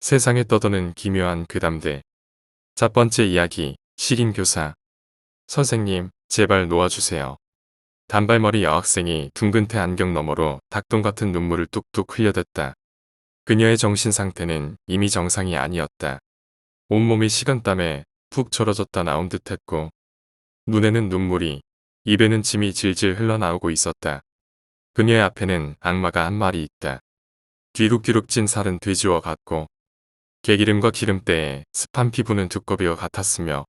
세상에 떠도는 기묘한 괴담들. 첫 번째 이야기, 시림교사. 선생님, 제발 놓아주세요. 단발머리 여학생이 둥근 태 안경 너머로 닭똥 같은 눈물을 뚝뚝 흘려댔다. 그녀의 정신 상태는 이미 정상이 아니었다. 온몸이 식은땀에 푹 절어졌다 나온 듯했고 눈에는 눈물이, 입에는 침이 질질 흘러나오고 있었다. 그녀의 앞에는 악마가 한 마리 있다. 뒤룩뒤룩 찐 살은 돼지와 같고 개기름과 기름때에 습한 피부는 두꺼비와 같았으며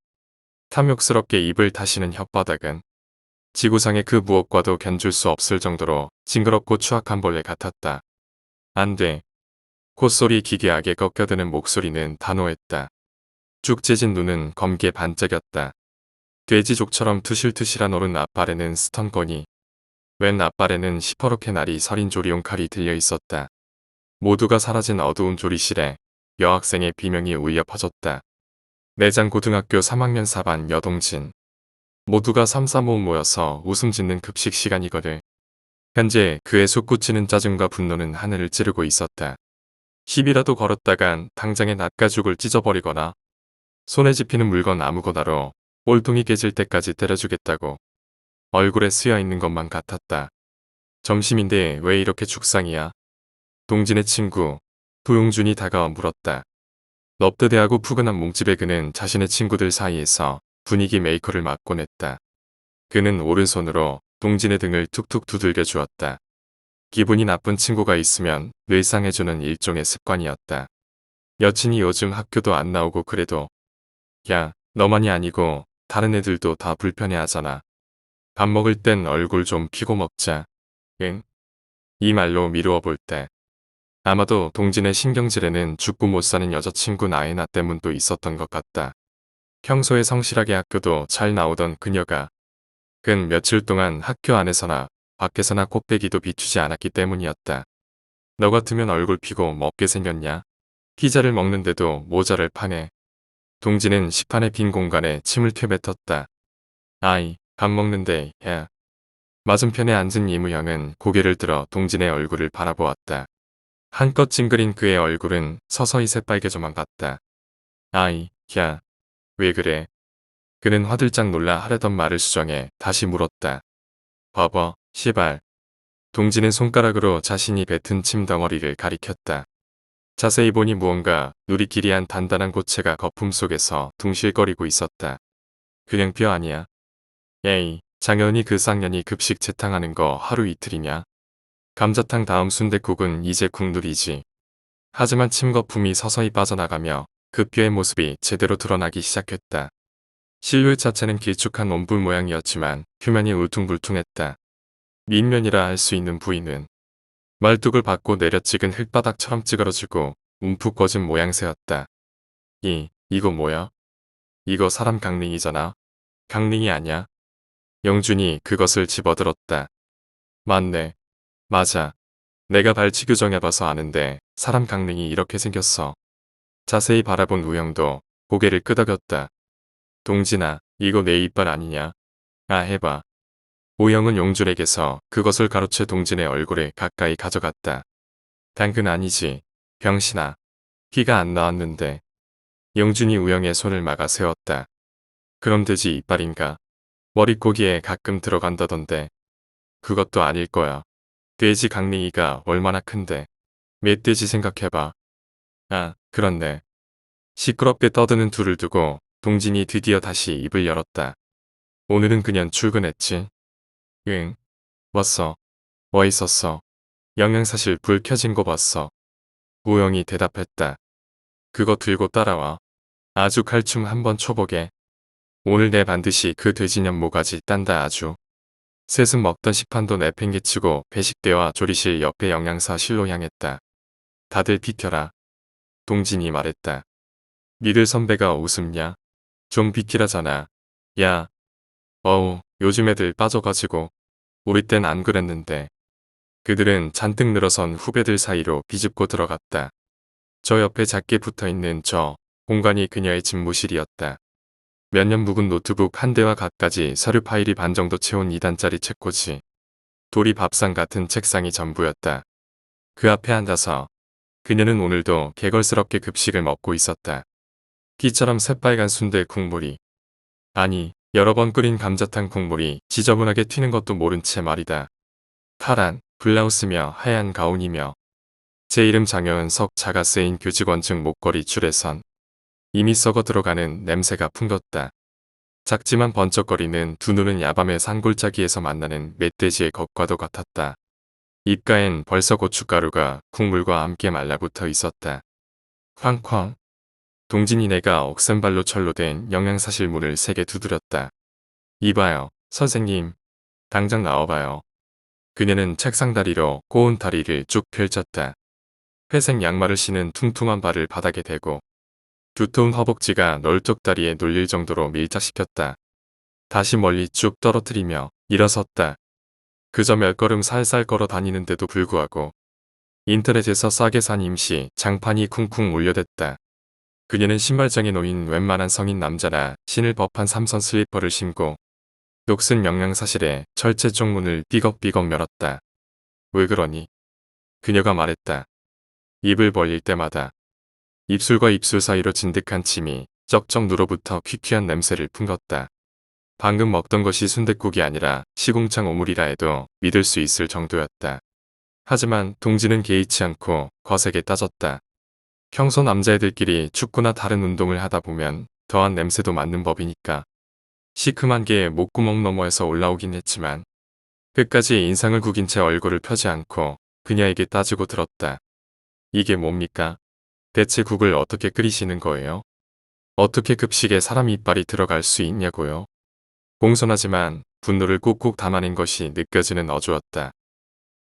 탐욕스럽게 입을 다시는 혓바닥은 지구상의 그 무엇과도 견줄 수 없을 정도로 징그럽고 추악한 벌레 같았다. 안 돼. 콧소리 기괴하게 꺾여드는 목소리는 단호했다. 쭉 째진 눈은 검게 반짝였다. 돼지족처럼 투실투실한 오른 앞발에는 스턴건이, 왼 앞발에는 시퍼렇게 날이 서린 조리용 칼이 들려 있었다. 모두가 사라진 어두운 조리실에 여학생의 비명이 울려 퍼졌다. 내장 고등학교 3학년 4반 여동진. 모두가 삼삼오오 모여서 웃음 짓는 급식 시간이거늘. 현재 그의 솟구치는 짜증과 분노는 하늘을 찌르고 있었다. 시비라도 걸었다간 당장에 낫가죽을 찢어버리거나 손에 집히는 물건 아무거나로 꼴통이 깨질 때까지 때려주겠다고 얼굴에 쓰여있는 것만 같았다. 점심인데 왜 이렇게 죽상이야? 동진의 친구 도용준이 다가와 물었다. 넙대대하고 푸근한 몸집의 그는 자신의 친구들 사이에서 분위기 메이커를 맡곤 했다. 그는 오른손으로 동진의 등을 툭툭 두들겨 주었다. 기분이 나쁜 친구가 있으면 늘 상해주는 일종의 습관이었다. 여친이 요즘 학교도 안 나오고 그래도 야, 너만이 아니고 다른 애들도 다 불편해하잖아. 밥 먹을 땐 얼굴 좀 피고 먹자. 응? 이 말로 미루어 볼 때. 아마도 동진의 신경질에는 죽고 못 사는 여자친구 나이나 때문도 있었던 것 같다. 평소에 성실하게 학교도 잘 나오던 그녀가 근 며칠 동안 학교 안에서나 밖에서나 코빼기도 비추지 않았기 때문이었다. 너 같으면 얼굴 피고 먹게 생겼냐? 피자를 먹는데도 모자를 파네. 동진은 식판의 빈 공간에 침을 퇴뱉었다. 아이, 밥 먹는데, 야. 맞은편에 앉은 이무영은 고개를 들어 동진의 얼굴을 바라보았다. 한껏 찡그린 그의 얼굴은 서서히 새빨개져만 갔다. 아이, 야, 왜 그래? 그는 화들짝 놀라 하려던 말을 수정해 다시 물었다. 봐봐, 시발. 동진은 손가락으로 자신이 뱉은 침 덩어리를 가리켰다. 자세히 보니 무언가 누리끼리한 단단한 고체가 거품 속에서 둥실거리고 있었다. 그냥 뼈 아니야. 에이, 장현이 그 쌍년이 급식 재탕하는 거 하루 이틀이냐? 감자탕 다음 순댓국은 이제 국룰이지. 하지만 침 거품이 서서히 빠져나가며 그 뼈의 모습이 제대로 드러나기 시작했다. 실루엣 자체는 길쭉한 원불 모양이었지만 표면이 울퉁불퉁했다. 밑면이라 할 수 있는 부위는 말뚝을 받고 내려찍은 흙바닥처럼 찌그러지고 움푹 꺼진 모양새였다. 이거 뭐야? 이거 사람 강링이잖아. 강링이 아냐? 영준이 그것을 집어들었다. 맞네. 맞아. 내가 발치 교정해봐서 아는데 사람 강릉이 이렇게 생겼어. 자세히 바라본 우영도 고개를 끄덕였다. 동진아, 이거 내 이빨 아니냐? 아, 해봐. 우영은 용준에게서 그것을 가로채 동진의 얼굴에 가까이 가져갔다. 당근 아니지. 병신아. 피가 안 나왔는데. 용준이 우영의 손을 막아 세웠다. 그럼 돼지 이빨인가? 머릿고기에 가끔 들어간다던데. 그것도 아닐 거야. 돼지 강냉이가 얼마나 큰데. 멧돼지 생각해봐. 아, 그렇네. 시끄럽게 떠드는 둘을 두고 동진이 드디어 다시 입을 열었다. 오늘은 그냥 출근했지? 응. 왔어. 뭐 있었어? 영양사실 불 켜진 거 봤어. 우영이 대답했다. 그거 들고 따라와. 아주 칼춤 한번 쳐보게. 오늘 내 반드시 그 돼지년 모가지 딴다 아주. 셋은 먹던 식판도 내팽개치고 배식대와 조리실 옆에 영양사실로 향했다. 다들 비켜라. 동진이 말했다. 니들 선배가 우습냐? 좀 비키라잖아. 야. 어우, 요즘 애들 빠져가지고. 우리 땐 안 그랬는데. 그들은 잔뜩 늘어선 후배들 사이로 비집고 들어갔다. 저 옆에 작게 붙어있는 저 공간이 그녀의 집무실이었다. 몇 년 묵은 노트북 한 대와 갖가지 서류 파일이 반 정도 채운 2단짜리 책꽂이. 돌이 밥상 같은 책상이 전부였다. 그 앞에 앉아서 그녀는 오늘도 개걸스럽게 급식을 먹고 있었다. 끼처럼 새빨간 순대 국물이, 아니 여러 번 끓인 감자탕 국물이 지저분하게 튀는 것도 모른 채 말이다. 파란 블라우스며 하얀 가운이며 제 이름 장여은 석 자가 쓰인 교직원증 목걸이 줄에선 이미 썩어 들어가는 냄새가 풍겼다. 작지만 번쩍거리는 두 눈은 야밤의 산골짜기에서 만나는 멧돼지의 것과도 같았다. 입가엔 벌써 고춧가루가 국물과 함께 말라붙어 있었다. 쾅쾅. 동진이네가 억센발로 철로 된 영양사실 문을 세게 두드렸다. 이봐요, 선생님. 당장 나와봐요. 그녀는 책상 다리로 꼬운 다리를 쭉 펼쳤다. 회색 양말을 신은 퉁퉁한 발을 바닥에 대고 두터운 허벅지가 널쩍 다리에 놀릴 정도로 밀착시켰다. 다시 멀리 쭉 떨어뜨리며 일어섰다. 그저 몇 걸음 살살 걸어 다니는데도 불구하고 인터넷에서 싸게 산 임시 장판이 쿵쿵 울려댔다. 그녀는 신발장에 놓인 웬만한 성인 남자나 신을 법한 삼선 슬리퍼를 신고 녹슨 영양사실에 철제 쪽문을 삐걱삐걱 열었다. 왜 그러니? 그녀가 말했다. 입을 벌릴 때마다 입술과 입술 사이로 진득한 침이 쩍쩍 눌어붙어 퀴퀴한 냄새를 풍겼다. 방금 먹던 것이 순댓국이 아니라 시궁창 오물이라 해도 믿을 수 있을 정도였다. 하지만 동지는 개의치 않고 거세게 따졌다. 평소 남자애들끼리 축구나 다른 운동을 하다 보면 더한 냄새도 맡는 법이니까. 시큼한 게 목구멍 너머에서 올라오긴 했지만 끝까지 인상을 구긴 채 얼굴을 펴지 않고 그녀에게 따지고 들었다. 이게 뭡니까? 대체 국을 어떻게 끓이시는 거예요? 어떻게 급식에 사람 이빨이 들어갈 수 있냐고요? 공손하지만 분노를 꾹꾹 담아낸 것이 느껴지는 어조였다.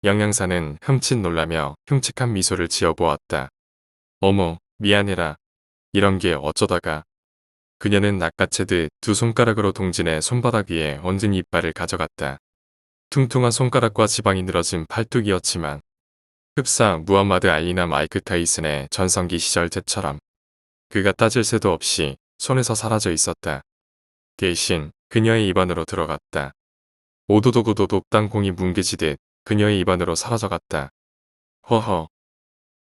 영양사는 흠칫 놀라며 흉측한 미소를 지어보았다. 어머, 미안해라. 이런 게 어쩌다가. 그녀는 낚아채듯 두 손가락으로 동진의 손바닥 위에 얹은 이빨을 가져갔다. 퉁퉁한 손가락과 지방이 늘어진 팔뚝이었지만 흡사 무함마드 알리나 마이크 타이슨의 전성기 시절 때처럼 그가 따질 새도 없이 손에서 사라져 있었다. 대신 그녀의 입안으로 들어갔다. 오도독오도독 땅콩이 뭉개지듯 그녀의 입안으로 사라져갔다. 허허.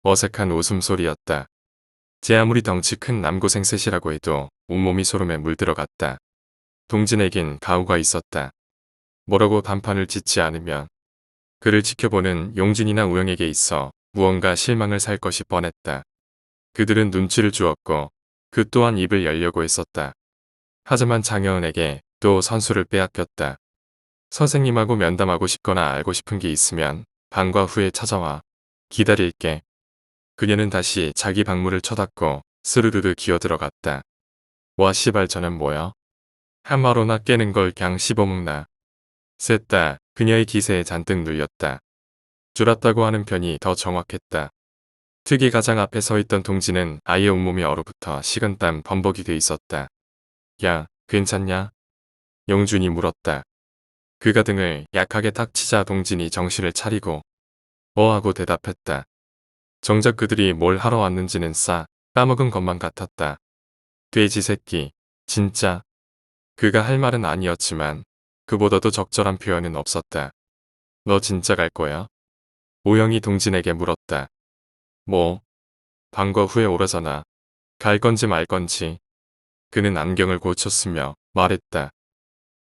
어색한 웃음소리였다. 제 아무리 덩치 큰 남고생 셋이라고 해도 온몸이 소름에 물들어갔다. 동진에겐 가오가 있었다. 뭐라고 단판을 짓지 않으면 그를 지켜보는 용진이나 우영에게 있어 무언가 실망을 살 것이 뻔했다. 그들은 눈치를 주었고 그 또한 입을 열려고 했었다. 하지만 장여은에게 또 선수를 빼앗겼다. 선생님하고 면담하고 싶거나 알고 싶은 게 있으면 방과 후에 찾아와. 기다릴게. 그녀는 다시 자기 방문을 쳐닫고 스르르르 기어들어갔다. 와 씨발 저는 뭐야? 한마로나 깨는 걸 그냥 씹어먹나. 셋 다 그녀의 기세에 잔뜩 눌렸다. 졸았다고 하는 편이 더 정확했다. 특이 가장 앞에 서 있던 동지는 아예 온몸이 얼어붙어 식은땀 범벅이 돼 있었다. 야, 괜찮냐? 영준이 물었다. 그가 등을 약하게 탁 치자 동진이 정신을 차리고 하고 대답했다. 정작 그들이 뭘 하러 왔는지는 까먹은 것만 같았다. 돼지 새끼, 진짜. 그가 할 말은 아니었지만 그보다도 적절한 표현은 없었다. 너 진짜 갈 거야? 오영이 동진에게 물었다. 뭐? 방과 후에 오라잖아. 갈 건지 말 건지. 그는 안경을 고쳤으며 말했다.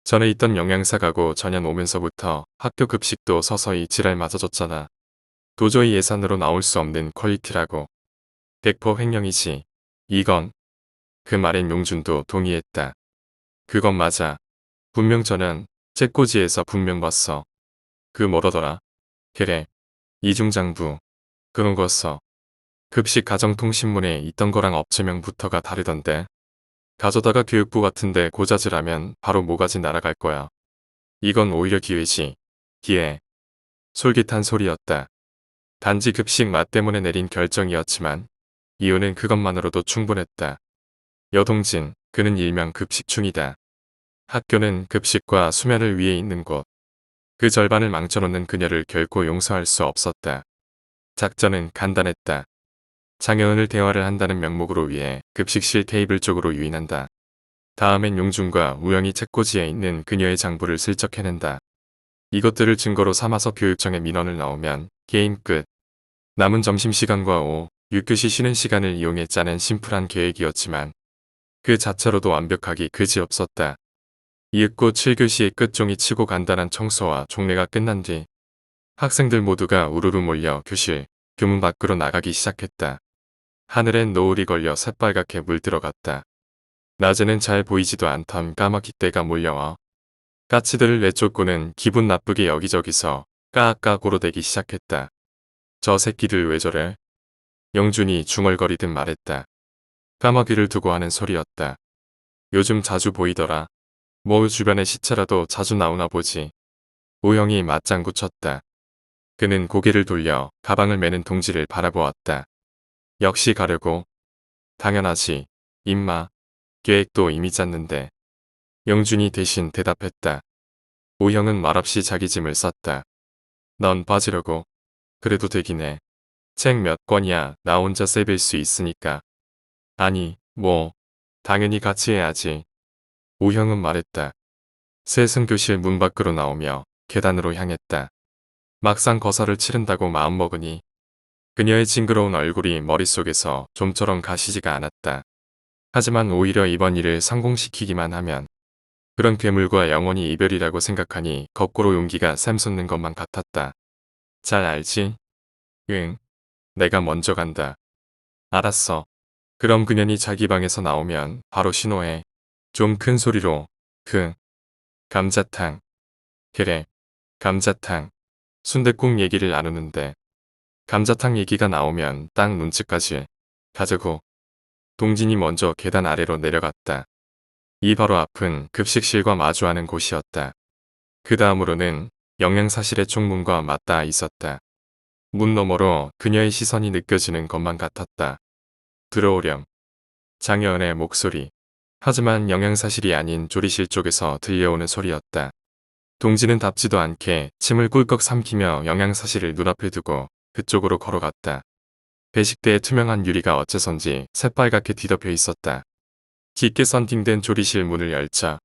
전에 있던 영양사 가고 전현 오면서부터 학교 급식도 서서히 지랄 맞아졌잖아. 도저히 예산으로 나올 수 없는 퀄리티라고. 100% 횡령이지. 이건. 그 말엔 용준도 동의했다. 그건 맞아. 분명 전현 째꼬지에서 분명 봤어. 그 뭐라더라. 그래. 이중장부. 그런 거 써. 급식 가정통신문에 있던 거랑 업체명부터가 다르던데. 가져다가 교육부 같은데 고자질하면 바로 모가지 날아갈 거야. 이건 오히려 기회지. 기회. 솔깃한 소리였다. 단지 급식 맛 때문에 내린 결정이었지만 이유는 그것만으로도 충분했다. 여동진, 그는 일명 급식충이다. 학교는 급식과 수면을 위해 있는 곳. 그 절반을 망쳐놓는 그녀를 결코 용서할 수 없었다. 작전은 간단했다. 장여은을 대화를 한다는 명목으로 위해 급식실 테이블 쪽으로 유인한다. 다음엔 용준과 우영이 책꽂이에 있는 그녀의 장부를 슬쩍 해낸다. 이것들을 증거로 삼아서 교육청에 민원을 넣으면 게임 끝. 남은 점심시간과 오후 6교시 쉬는 시간을 이용해 짜낸 심플한 계획이었지만 그 자체로도 완벽하기 그지없었다. 이윽고 7교시의 끝종이 치고 간단한 청소와 종례가 끝난 뒤 학생들 모두가 우르르 몰려 교실, 교문 밖으로 나가기 시작했다. 하늘엔 노을이 걸려 새빨갛게 물들어갔다. 낮에는 잘 보이지도 않던 까마귀 떼가 몰려와 까치들을 내쫓고는 기분 나쁘게 여기저기서 까악까 고로대기 시작했다. 저 새끼들 왜 저래? 영준이 중얼거리듯 말했다. 까마귀를 두고 하는 소리였다. 요즘 자주 보이더라. 뭐 주변에 시체라도 자주 나오나 보지. 우영이 맞장구 쳤다. 그는 고개를 돌려 가방을 매는 동지를 바라보았다. 역시 가려고. 당연하지. 임마. 계획도 이미 짰는데. 영준이 대신 대답했다. 우영은 말없이 자기 짐을 쌌다. 넌 빠지려고. 그래도 되긴 해. 책 몇 권이야. 나 혼자 세빌 수 있으니까. 아니, 뭐. 당연히 같이 해야지. 우형은 말했다. 세승교실 문 밖으로 나오며 계단으로 향했다. 막상 거사를 치른다고 마음먹으니 그녀의 징그러운 얼굴이 머릿속에서 좀처럼 가시지가 않았다. 하지만 오히려 이번 일을 성공시키기만 하면 그런 괴물과 영원히 이별이라고 생각하니 거꾸로 용기가 샘솟는 것만 같았다. 잘 알지? 응. 내가 먼저 간다. 알았어. 그럼 그년이 자기 방에서 나오면 바로 신호해. 좀 큰 소리로. 감자탕. 그래. 감자탕. 순댓국 얘기를 나누는데 감자탕 얘기가 나오면 딱 눈치까지 가지고 동진이 먼저 계단 아래로 내려갔다. 이 바로 앞은 급식실과 마주하는 곳이었다. 그 다음으로는 영양사실의 쪽문과 맞닿아 있었다. 문 너머로 그녀의 시선이 느껴지는 것만 같았다. 들어오렴. 장여은의 목소리. 하지만 영양사실이 아닌 조리실 쪽에서 들려오는 소리였다. 동지는 답지도 않게 침을 꿀꺽 삼키며 영양사실을 눈앞에 두고 그쪽으로 걸어갔다. 배식대에 투명한 유리가 어째선지 새빨갛게 뒤덮여 있었다. 깊게 썬팅된 조리실 문을 열자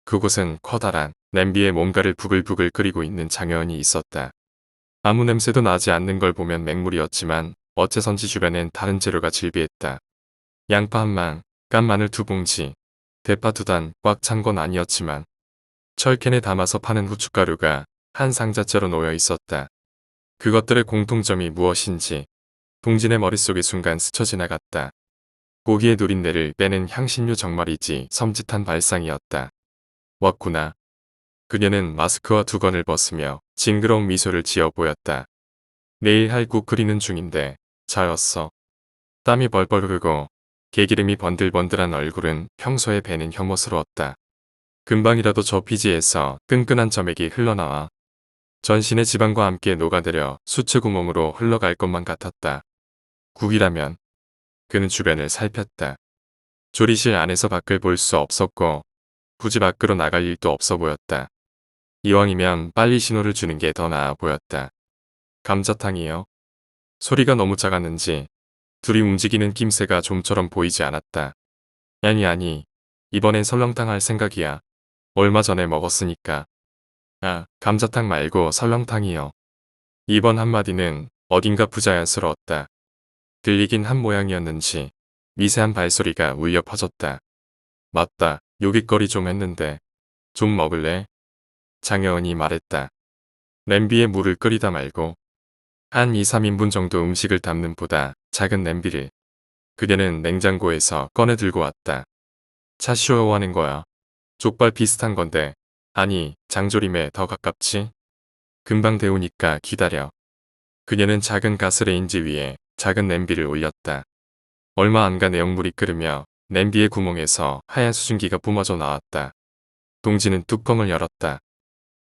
그곳은 커다란 냄비에 뭔가를 부글부글 끓이고 있는 장여은이 있었다. 아무 냄새도 나지 않는 걸 보면 맹물이었지만 어째선지 주변엔 다른 재료가 질비했다. 양파 한 망, 깐 마늘 2봉지, 대파 2단 꽉 찬 건 아니었지만 철캔에 담아서 파는 후춧가루가 한 상자째로 놓여 있었다. 그것들의 공통점이 무엇인지 동진의 머릿속에 순간 스쳐 지나갔다. 고기의 누린내를 빼는 향신료 정말이지 섬찟한 발상이었다. 왔구나. 그녀는 마스크와 두건을 벗으며 징그러운 미소를 지어 보였다. 내일 할 국 끓이는 중인데 잘 왔어. 땀이 벌벌 흐르고 개기름이 번들번들한 얼굴은 평소에 배는 혐오스러웠다. 금방이라도 저 피지에서 끈끈한 점액이 흘러나와 전신의 지방과 함께 녹아들여 수채구멍으로 흘러갈 것만 같았다. 국이라면 그는 주변을 살폈다. 조리실 안에서 밖을 볼 수 없었고 굳이 밖으로 나갈 일도 없어 보였다. 이왕이면 빨리 신호를 주는 게 더 나아 보였다. 감자탕이요. 소리가 너무 작았는지 둘이 움직이는 낌새가 좀처럼 보이지 않았다. 아니, 이번엔 설렁탕 할 생각이야. 얼마 전에 먹었으니까. 아, 감자탕 말고 설렁탕이요. 이번 한마디는 어딘가 부자연스러웠다. 들리긴 한 모양이었는지 미세한 발소리가 울려 퍼졌다. 맞다, 요깃거리 좀 했는데. 좀 먹을래? 장여은이 말했다. 냄비에 물을 끓이다 말고 한 2, 3인분 정도 음식을 담는 보다 작은 냄비를 그녀는 냉장고에서 꺼내 들고 왔다. 차시오 하는 거야. 족발 비슷한 건데. 아니, 장조림에 더 가깝지? 금방 데우니까 기다려. 그녀는 작은 가스레인지 위에 작은 냄비를 올렸다. 얼마 안 가 내용물이 끓으며 냄비의 구멍에서 하얀 수증기가 뿜어져 나왔다. 동지는 뚜껑을 열었다.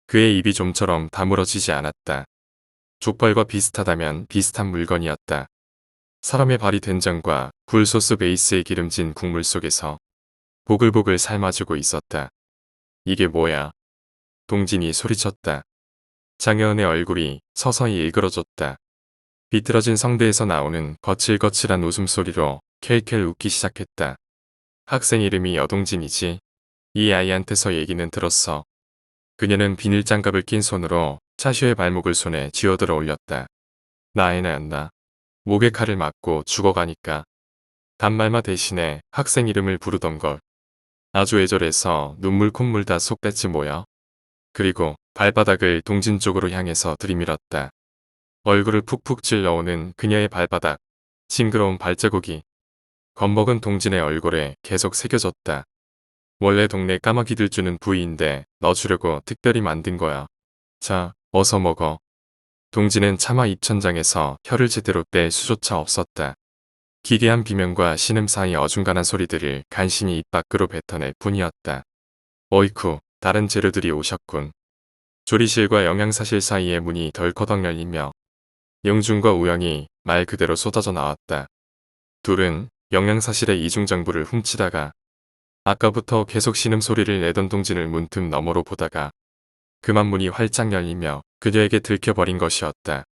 그의 입이 좀처럼 다물어지지 않았다. 족발과 비슷하다면 비슷한 물건이었다. 사람의 발이 된장과 굴소스 베이스의 기름진 국물 속에서 보글보글 삶아주고 있었다. 이게 뭐야? 동진이 소리쳤다. 장여은의 얼굴이 서서히 일그러졌다. 비틀어진 성대에서 나오는 거칠거칠한 웃음소리로 켈켈 웃기 시작했다. 학생 이름이 여동진이지. 이 아이한테서 얘기는 들었어. 그녀는 비닐장갑을 낀 손으로 차슈의 발목을 손에 쥐어들어 올렸다. 나애나였나? 목에 칼을 맞고 죽어가니까 단말마 대신에 학생 이름을 부르던걸. 아주 애절해서 눈물 콧물 다 쏙 뺐지 뭐야. 그리고 발바닥을 동진 쪽으로 향해서 들이밀었다. 얼굴을 푹푹 찔러오는 그녀의 발바닥. 징그러운 발자국이 겁먹은 동진의 얼굴에 계속 새겨졌다. 원래 동네 까마귀들 주는 부위인데 너 주려고 특별히 만든 거야. 자, 어서 먹어. 동진은 차마 입천장에서 혀를 제대로 뺄 수조차 없었다. 기괴한 비명과 신음 사이 어중간한 소리들을 간신히 입 밖으로 뱉어낼 뿐이었다. 어이쿠, 다른 재료들이 오셨군. 조리실과 영양사실 사이의 문이 덜커덕 열리며 영준과 우영이 말 그대로 쏟아져 나왔다. 둘은 영양사실의 이중정부를 훔치다가 아까부터 계속 신음소리를 내던 동진을 문틈 너머로 보다가 그만 문이 활짝 열리며 그녀에게 들켜버린 것이었다.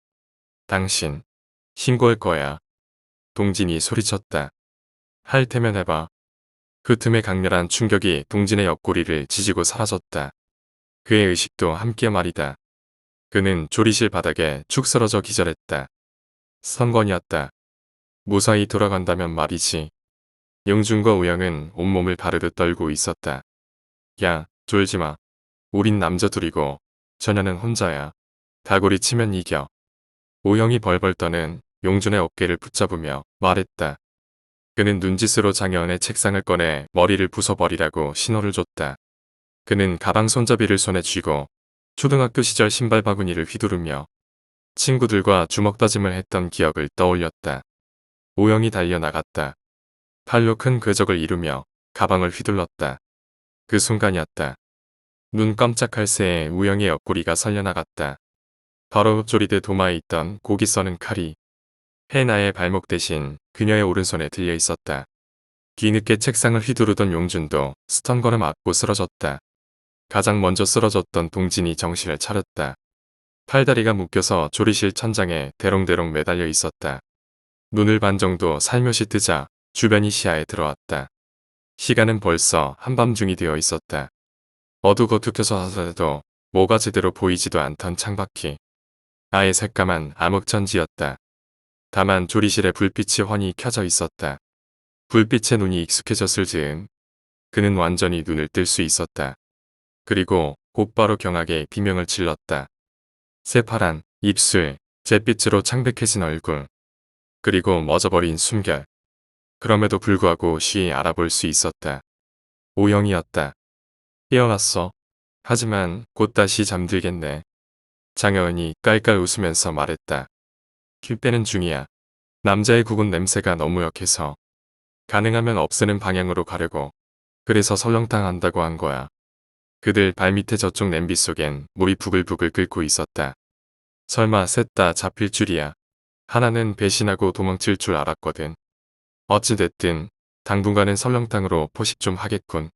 당신, 신고할 거야. 동진이 소리쳤다. 할 테면 해봐. 그 틈에 강렬한 충격이 동진의 옆구리를 지지고 사라졌다. 그의 의식도 함께 말이다. 그는 조리실 바닥에 축 쓰러져 기절했다. 선건이었다. 무사히 돌아간다면 말이지. 영준과 우영은 온몸을 바르르 떨고 있었다. 야, 졸지마. 우린 남자 둘이고 저녀는 혼자야. 다구리 치면 이겨. 우영이 벌벌 떠는 용준의 어깨를 붙잡으며 말했다. 그는 눈짓으로 장여은의 책상을 꺼내 머리를 부숴버리라고 신호를 줬다. 그는 가방 손잡이를 손에 쥐고 초등학교 시절 신발 바구니를 휘두르며 친구들과 주먹 다짐을 했던 기억을 떠올렸다. 우영이 달려나갔다. 팔로 큰 궤적을 이루며 가방을 휘둘렀다. 그 순간이었다. 눈 깜짝할 새에 우영의 옆구리가 설려나갔다. 바로 흡조리듯 도마에 있던 고기 써는 칼이 해나의 발목 대신 그녀의 오른손에 들려 있었다. 뒤늦게 책상을 휘두르던 용준도 스턴건을 맞고 쓰러졌다. 가장 먼저 쓰러졌던 동진이 정신을 차렸다. 팔다리가 묶여서 조리실 천장에 대롱대롱 매달려 있었다. 눈을 반 정도 살며시 뜨자 주변이 시야에 들어왔다. 시간은 벌써 한밤중이 되어 있었다. 어둑어둑해서 하더라도 뭐가 제대로 보이지도 않던 창밖이 아예 새까만 암흑천지였다. 다만 조리실에 불빛이 훤히 켜져 있었다. 불빛에 눈이 익숙해졌을 즈음 그는 완전히 눈을 뜰 수 있었다. 그리고 곧바로 경하게 비명을 질렀다. 새파란 입술, 잿빛으로 창백해진 얼굴, 그리고 멎어버린 숨결. 그럼에도 불구하고 쉬이 알아볼 수 있었다. 오영이었다. 깨어났어. 하지만 곧 다시 잠들겠네. 장여은이 깔깔 웃으면서 말했다. 킬 빼는 중이야. 남자의 구군 냄새가 너무 역해서 가능하면 없애는 방향으로 가려고. 그래서 설렁탕 한다고 한 거야. 그들 발밑에 저쪽 냄비 속엔 물이 부글부글 끓고 있었다. 설마 셋 다 잡힐 줄이야. 하나는 배신하고 도망칠 줄 알았거든. 어찌됐든 당분간은 설렁탕으로 포식 좀 하겠군.